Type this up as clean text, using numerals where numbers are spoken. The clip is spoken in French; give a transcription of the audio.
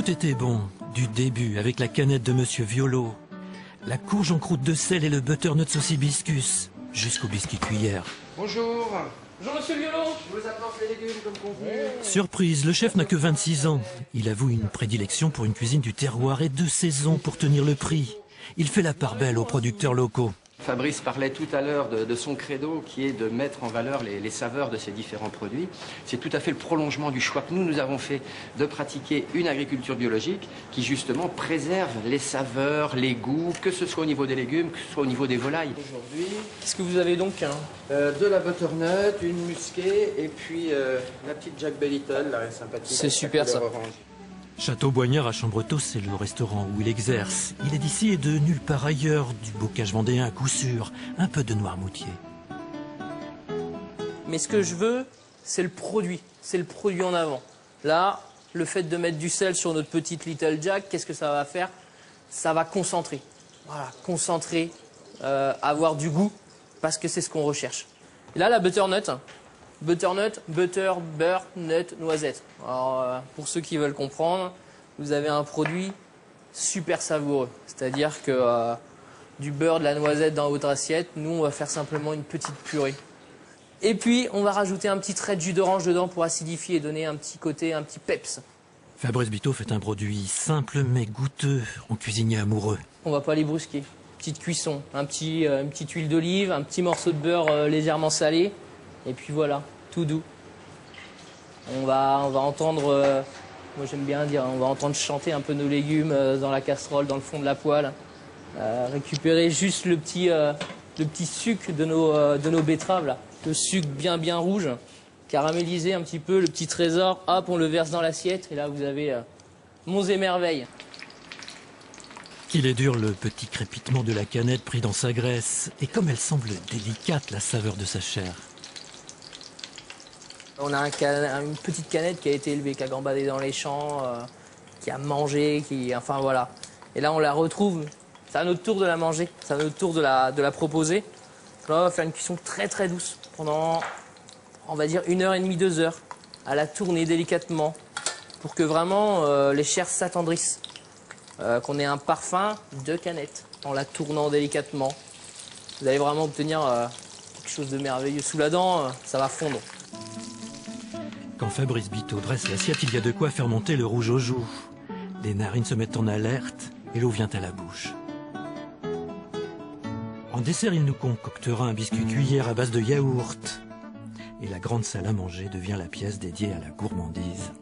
Tout était bon, du début, avec la canette de Monsieur Violo, la courge en croûte de sel et le butternut sauce hibiscus, jusqu'au biscuit cuillère. Bonjour. Bonjour Monsieur Violo. Je vous apporte les légumes comme convenu. Surprise, le chef n'a que 26 ans. Il avoue une prédilection pour une cuisine du terroir et de saison pour tenir le prix. Il fait la part belle aux producteurs locaux. Fabrice parlait tout à l'heure de son credo qui est de mettre en valeur les saveurs de ces différents produits. C'est tout à fait le prolongement du choix que nous avons fait de pratiquer une agriculture biologique qui justement préserve les saveurs, les goûts, que ce soit au niveau des légumes, que ce soit au niveau des volailles. Aujourd'hui, Qu'est-ce que vous avez donc de la butternut, une musquée et puis la petite Jack Little, là, elle est sympathique. C'est super ça. Orange. Château Boignard à Chambretot, c'est le restaurant où il exerce. Il est d'ici et de nulle part ailleurs, du bocage vendéen à coup sûr, un peu de Noirmoutier. Mais ce que je veux, c'est le produit en avant. Là, le fait de mettre du sel sur notre petite Little Jack, qu'est-ce que ça va faire? Ça va concentrer. Voilà, concentrer, avoir du goût, parce que c'est ce qu'on recherche. Et là, la butternut. Butternut, butter, beurre, nut, noisette. Alors, pour ceux qui veulent comprendre, vous avez un produit super savoureux. C'est-à-dire que du beurre, de la noisette dans votre assiette, nous, on va faire simplement une petite purée. Et puis, on va rajouter un petit trait de jus d'orange dedans pour acidifier et donner un petit côté, un petit peps. Fabrice Bittot fait un produit simple mais goûteux, en cuisinier amoureux. On va pas les brusquer. Petite cuisson, une petite huile d'olive, un petit morceau de beurre légèrement salé. Et puis voilà, tout doux. On va entendre, moi j'aime bien dire, on va entendre chanter un peu nos légumes dans la casserole, dans le fond de la poêle. Récupérer juste le petit sucre de nos betteraves, là. Le sucre bien rouge, caraméliser un petit peu, le petit trésor, hop, on le verse dans l'assiette. Et là vous avez monts et merveilles. Qu'il est dur le petit crépitement de la canette pris dans sa graisse. Et comme elle semble délicate, la saveur de sa chair. On a une petite canette qui a été élevée, qui a gambadé dans les champs, qui a mangé, enfin voilà. Et là, on la retrouve. C'est à notre tour de la manger, c'est à notre tour de la proposer. Là, on va faire une cuisson très douce pendant, on va dire, 1h30, 2 heures, à la tourner délicatement, pour que vraiment les chairs s'attendrissent. Qu'on ait un parfum de canette en la tournant délicatement. Vous allez vraiment obtenir quelque chose de merveilleux. Sous la dent, ça va fondre. Quand Fabrice Bittot dresse l'assiette, il y a de quoi faire monter le rouge aux joues. Les narines se mettent en alerte et l'eau vient à la bouche. En dessert, il nous concoctera un biscuit cuillère à base de yaourt. Et la grande salle à manger devient la pièce dédiée à la gourmandise.